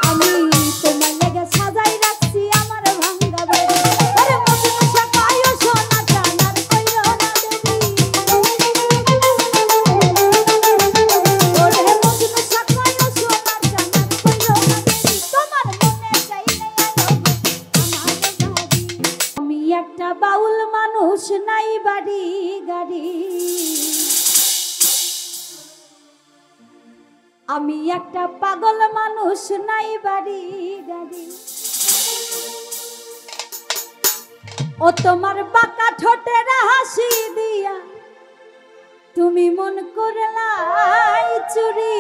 আমি তোমার লেগে সাজাই রাখছি আমার ভাঙ্গা বাড়ি। ওরে মজনু সাকায়ও সোনা জানার কইরো না দেরি। ওরে মজনু সাকায়ও সোনা জানার কইরো না দেরি। তোমার মনে চাইলে আয়ো আমার বাড়ি। আমি একটা বাউল মানুষ নাই বাড়ি গাড়ি। আমি একটা পাগল মানুষ নাই বাড়ি গাড়ি। ও তোমার বাঁকা ঠোঁটের হাসি দিয়া তুমি মন করলাই চুরি।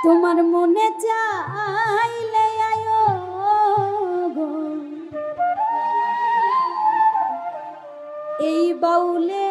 তোমার মনে চাইলে আয়ো গো এই বাউলে